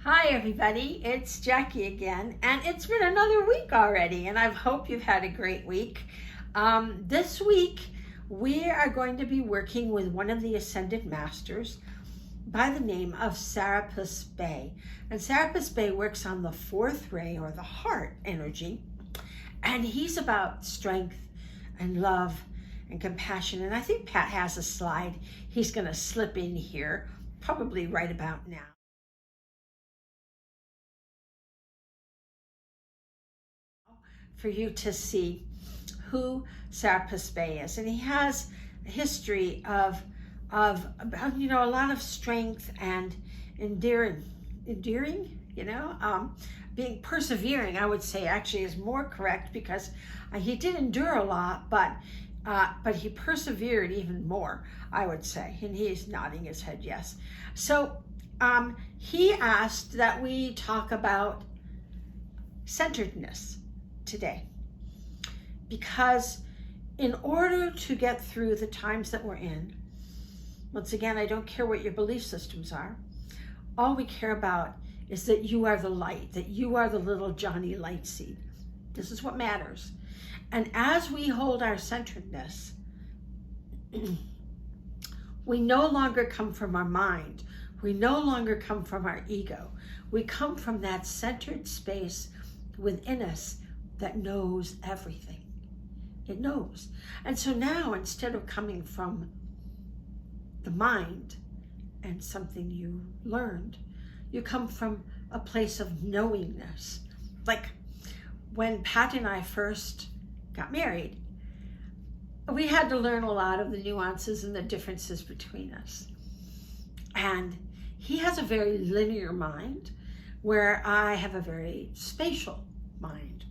Hi everybody, it's Jackie again, and it's been another week already, and I hope you've had a great week. This week we are going to be working with one of the Ascended Masters by the name of Serapis Bey. And Serapis Bey works on the fourth ray, or the heart energy, and he's about strength and love and compassion. And I think Pat has a slide he's going to slip in here, probably right about now. For you to see who Serapis Bey is. And he has a history of a lot of strength and endearing, being persevering, I would say actually is more correct, because he did endure a lot, but he persevered even more, I would say. And he's nodding his head yes. So he asked that we talk about centeredness today, because in order to get through the times that we're in, once again, I don't care what your belief systems are, all we care about is that you are the light, that you are the little Johnny Lightseed. This is what matters. And as we hold our centeredness, we no longer come from our mind, we no longer come from our ego, we come from that centered space within us that knows everything. It knows. And so now, instead of coming from the mind and something you learned, you come from a place of knowingness. Like when Pat and I first got married, we had to learn a lot of the nuances and the differences between us. And he has a very linear mind, where I have a very spatial mind.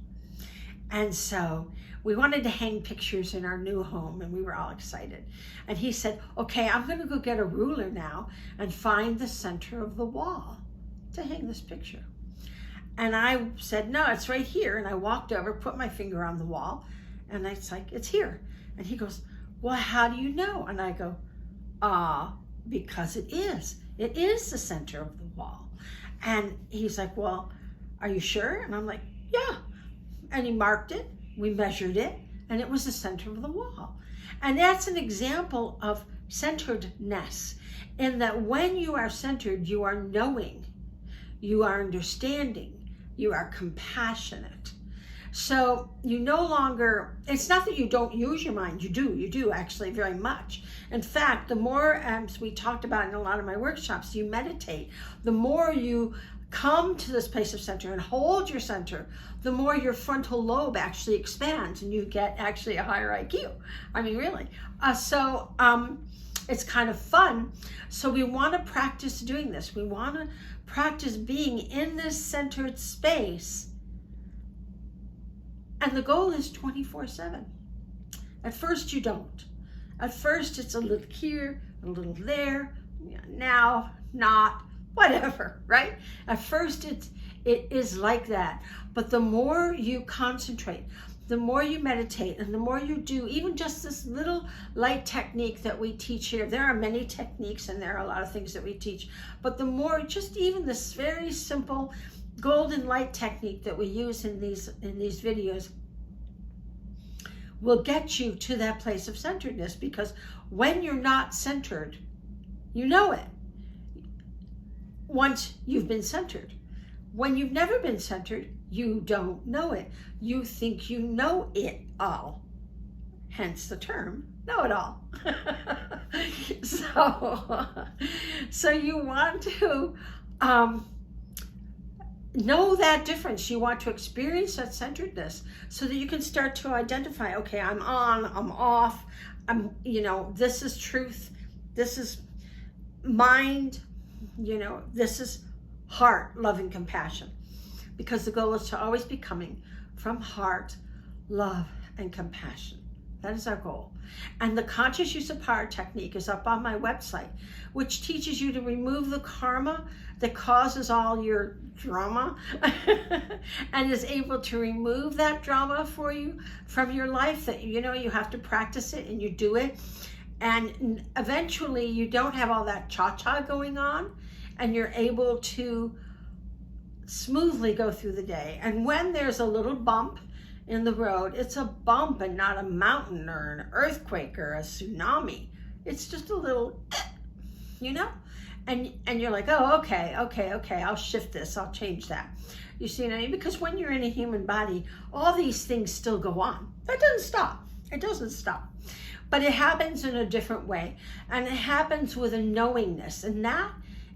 And so we wanted to hang pictures in our new home, and we were all excited. And he said, okay, I'm going to go get a ruler now and find the center of the wall to hang this picture. And I said, no, it's right here. And I walked over, put my finger on the wall, and it's like, it's here. And he goes, well, how do you know? And I go, because it is. It is the center of the wall. And he's like, well, are you sure? And I'm like, yeah. And he marked it, we measured it, and it was the center of the wall. And that's an example of centeredness, in that when you are centered, you are knowing, you are understanding, you are compassionate. So you no longer, it's not that you don't use your mind, you do actually very much. In fact, the more, as we talked about in a lot of my workshops, you meditate, the more you come to this place of center and hold your center, the more your frontal lobe actually expands and you get actually a higher IQ. I mean, really. It's kind of fun. So we want to practice doing this. We want to practice being in this centered space. And the goal is 24/7. At first you don't. At first it's a little here, a little there, now, not, whatever, right? At first it is like that. But the more you concentrate, the more you meditate, and the more you do even just this little light technique that we teach here. There are many techniques and there are a lot of things that we teach, but the more, just even this very simple golden light technique that we use in these videos will get you to that place of centeredness. Because when you're not centered, you know it. Once you've been centered. When you've never been centered, you don't know it. You think you know it all. Hence the term, know it all. So you want to know that difference. You want to experience that centeredness so that you can start to identify, okay, I'm on, I'm off, this is truth, this is mind, this is heart, love, and compassion. Because the goal is to always be coming from heart, love, and compassion. That is our goal. And the conscious use of power technique is up on my website, which teaches you to remove the karma that causes all your drama and is able to remove that drama for you from your life. That you have to practice it and you do it. And eventually you don't have all that cha-cha going on, and you're able to smoothly go through the day. And when there's a little bump in the road, it's a bump and not a mountain or an earthquake or a tsunami. It's just a little, you know? And you're like, oh, okay, I'll shift this, I'll change that. You see what I mean? Because when you're in a human body, all these things still go on. That doesn't stop. It doesn't stop. But it happens in a different way. And it happens with a knowingness. And that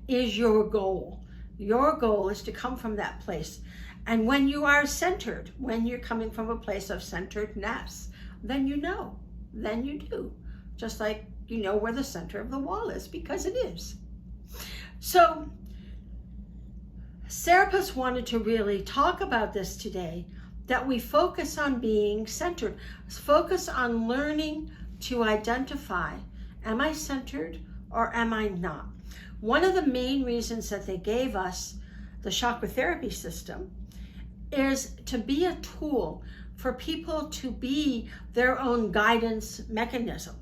is your goal. Your goal is to come from that place. And when you are centered, when you're coming from a place of centeredness, then you know, then you do. Just like you know where the center of the wall is, because it is. So Serapis wanted to really talk about this today, that we focus on being centered, focus on learning to identify, am I centered or am I not? One of the main reasons that they gave us the chakra therapy system is to be a tool for people to be their own guidance mechanism,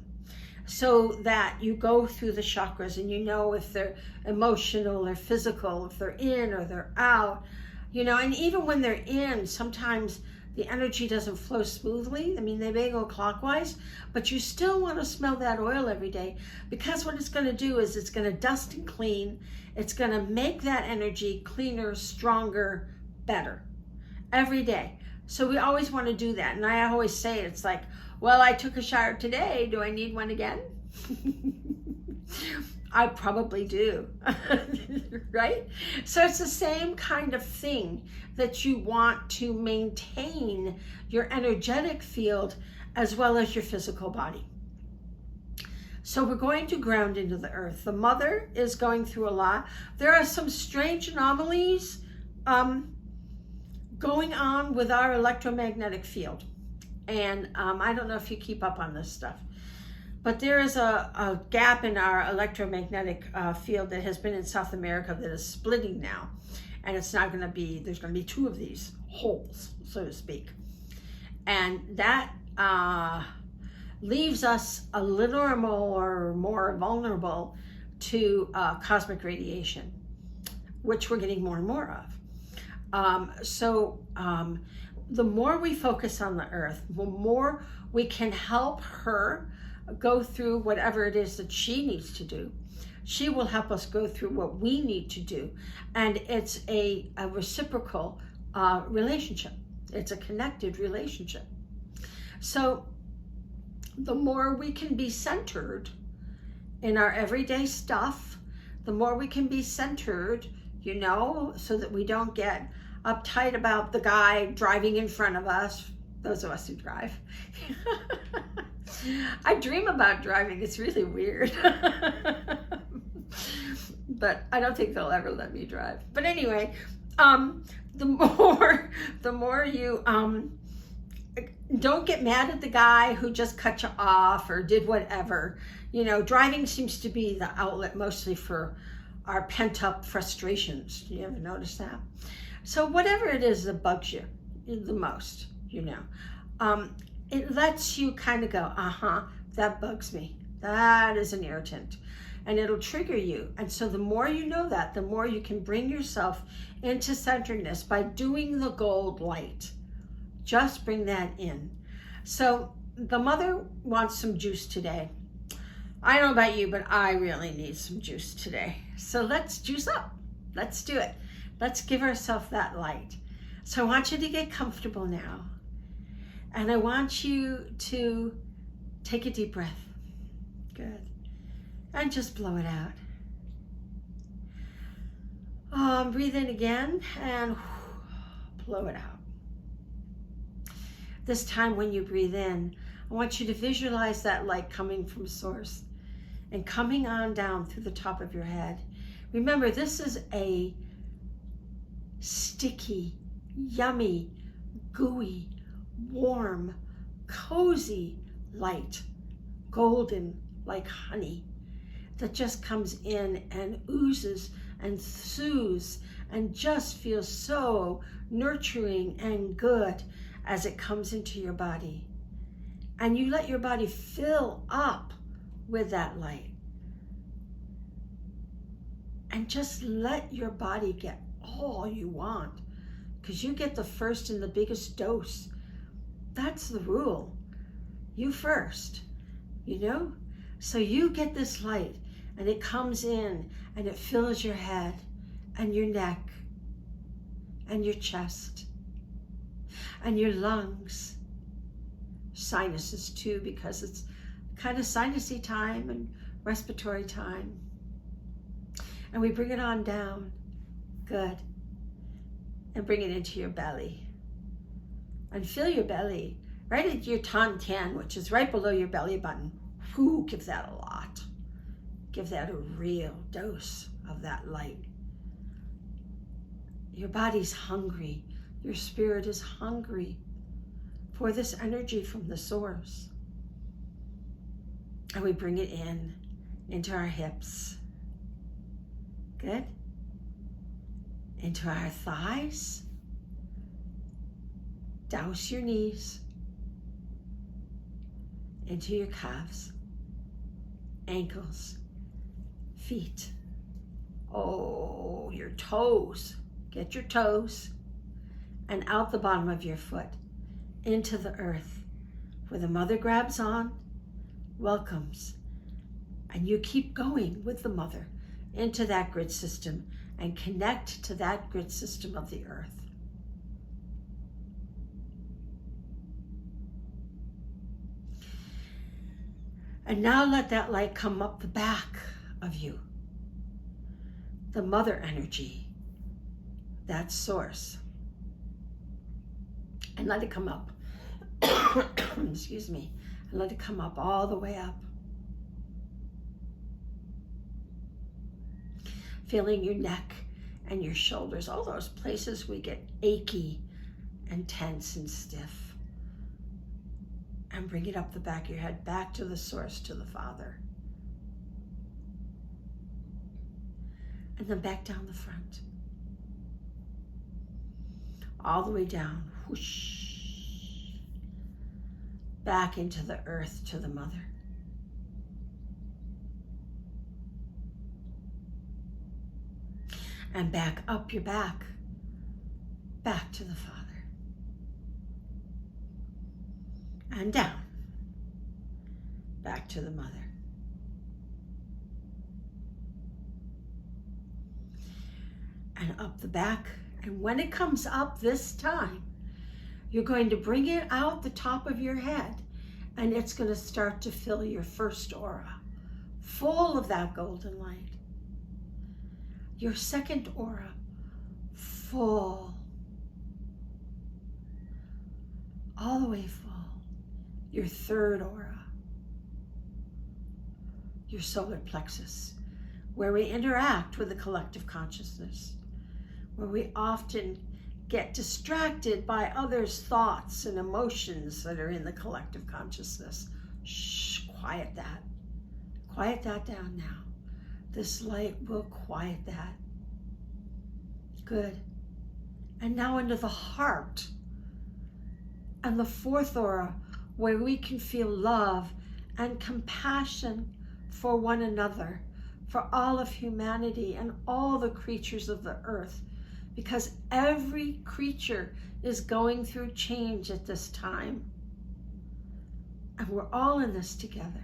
so that you go through the chakras and you know if they're emotional or physical, if they're in or they're out, you know. And even when they're in, sometimes the energy doesn't flow smoothly. I mean, they may go clockwise, but you still want to smell that oil every day, because what it's going to do is it's going to dust and clean. It's going to make that energy cleaner, stronger, better every day. So we always want to do that. And I always say, it's like, well, I took a shower today. Do I need one again? I probably do, right? So it's the same kind of thing, that you want to maintain your energetic field as well as your physical body. So we're going to ground into the earth. The mother is going through a lot. There are some strange anomalies going on with our electromagnetic field. And I don't know if you keep up on this stuff, but there is a gap in our electromagnetic field that has been in South America that is splitting now. And it's not going to be, there's going to be two of these holes, so to speak. And that leaves us a little or more vulnerable to cosmic radiation, which we're getting more and more of. The more we focus on the earth, the more we can help her go through whatever it is that she needs to do. She will help us go through what we need to do. And it's a reciprocal relationship. It's a connected relationship. So the more we can be centered in our everyday stuff, the more we can be centered, you know, so that we don't get uptight about the guy driving in front of us, those of us who drive. I dream about driving. It's really weird. But I don't think they'll ever let me drive. But anyway, the more you don't get mad at the guy who just cut you off or did whatever. You know, driving seems to be the outlet mostly for our pent-up frustrations. Do you ever notice that? So whatever it is that bugs you the most, you know, it lets you kind of go, that bugs me. That is an irritant. And it'll trigger you. And so the more you know that, the more you can bring yourself into centeredness by doing the gold light. Just bring that in. So the mother wants some juice today. I don't know about you, but I really need some juice today. So let's juice up. Let's do it. Let's give ourselves that light. So I want you to get comfortable now. And I want you to take a deep breath. Good. And just blow it out. Breathe in again and blow it out. This time when you breathe in, I want you to visualize that light coming from source and coming on down through the top of your head. Remember, this is a sticky, yummy, gooey, warm, cozy light, golden like honey, that just comes in and oozes and soothes and just feels so nurturing and good as it comes into your body. And you let your body fill up with that light. And just let your body get all you want, because you get the first and the biggest dose. That's the rule. You first, you know? So you get this light, and it comes in, and it fills your head, and your neck, and your chest, and your lungs, sinuses too, because it's kind of sinusy time and respiratory time. And we bring it on down. Good. And bring it into your belly. And fill your belly right at your tan, which is right below your belly button. Whew, give that a lot. Give that a real dose of that light. Your body's hungry. Your spirit is hungry for this energy from the source. And we bring it into our hips. Good. Into our thighs. Douse your knees. Into your calves, ankles, feet. Oh, your toes. Get your toes and out the bottom of your foot into the earth where the mother grabs on, welcomes, and you keep going with the mother into that grid system and connect to that grid system of the earth. And now let that light come up the back of you. The mother energy, that source. And let it come up. Excuse me. And let it come up all the way up. Feeling your neck and your shoulders, all those places we get achy and tense and stiff. And bring it up the back of your head, back to the source, to the Father. And then back down the front. All the way down, whoosh. Back into the earth, to the mother. And back up your back to the Father. And down, back to the mother. And up the back. And when it comes up this time, you're going to bring it out the top of your head, and it's going to start to fill your first aura, full of that golden light. Your second aura, full, all the way full. Your third aura, your solar plexus, where we interact with the collective consciousness, where we often get distracted by others' thoughts and emotions that are in the collective consciousness. Shh, quiet that. Quiet that down now. This light will quiet that. Good. And now into the heart and the fourth aura, where we can feel love and compassion for one another, for all of humanity and all the creatures of the earth, because every creature is going through change at this time. And we're all in this together,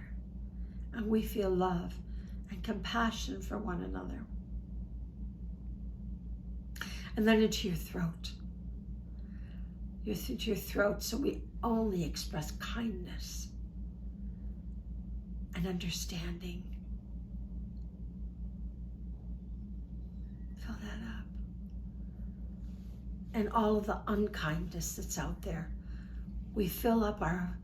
and we feel love and compassion for one another. And then into your throat. Your throat, so we only express kindness and understanding. Fill that up. And all of the unkindness that's out there, we fill up our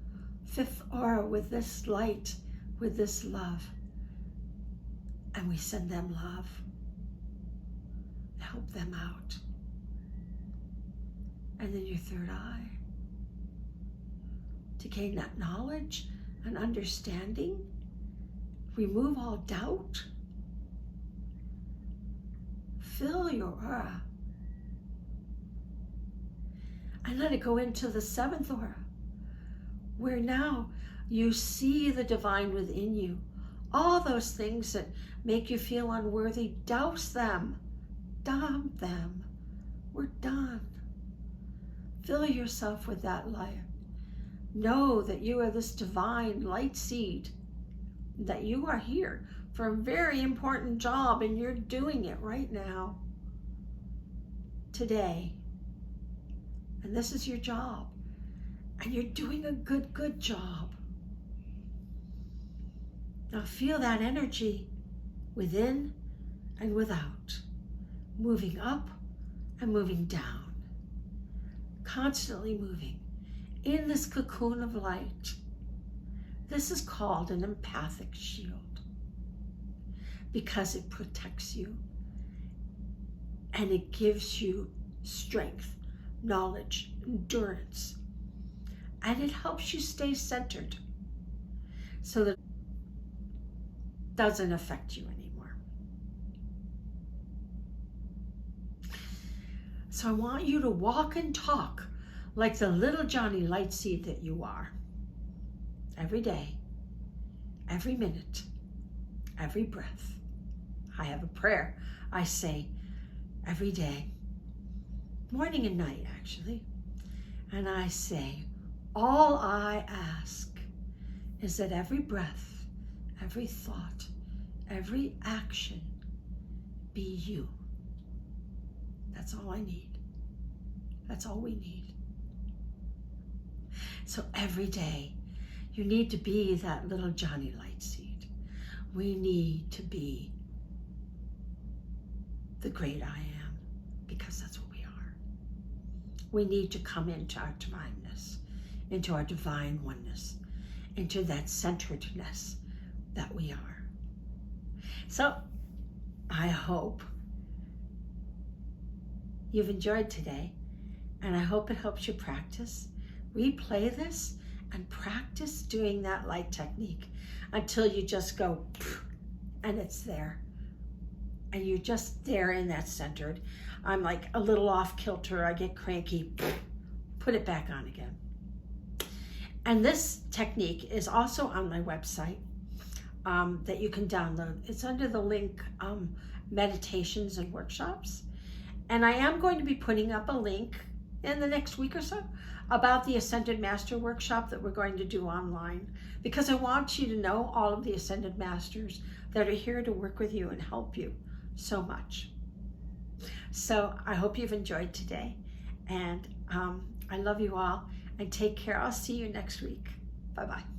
fifth aura with this light, with this love, and we send them love. Help them out. And then your third eye, to gain that knowledge and understanding, remove all doubt, fill your aura, and let it go into the seventh aura, where now you see the divine within you. All those things that make you feel unworthy, douse them, dump them, We're done. Fill yourself with that light. Know that you are this divine light seed, that you are here for a very important job, and you're doing it right now, today. And this is your job. And you're doing a good job. Now feel that energy within and without, moving up and moving down, constantly moving in this cocoon of light. This is called an empathic shield because it protects you and it gives you strength, knowledge, endurance, and it helps you stay centered so that it doesn't affect you anymore. So I want you to walk and talk like the little Johnny Lightseed that you are. Every day, every minute, every breath. I have a prayer I say every day, morning and night actually. And I say, all I ask is that every breath, every thought, every action be you. That's all I need. That's all we need. So every day, you need to be that little Johnny Lightseed. We need to be the great I am, because that's what we are. We need to come into our divineness, into our divine oneness, into that centeredness that we are. So I hope you've enjoyed today, and I hope it helps you practice. Replay this and practice doing that light technique until you just go and it's there. And you're just there in that centered. I'm like a little off kilter. I get cranky. Put it back on again. And this technique is also on my website that you can download. It's under the link Meditations and Workshops. And I am going to be putting up a link in the next week or so about the Ascended Master Workshop that we're going to do online, because I want you to know all of the Ascended Masters that are here to work with you and help you so much. So I hope you've enjoyed today, and I love you all, and take care. I'll see you next week. Bye-bye.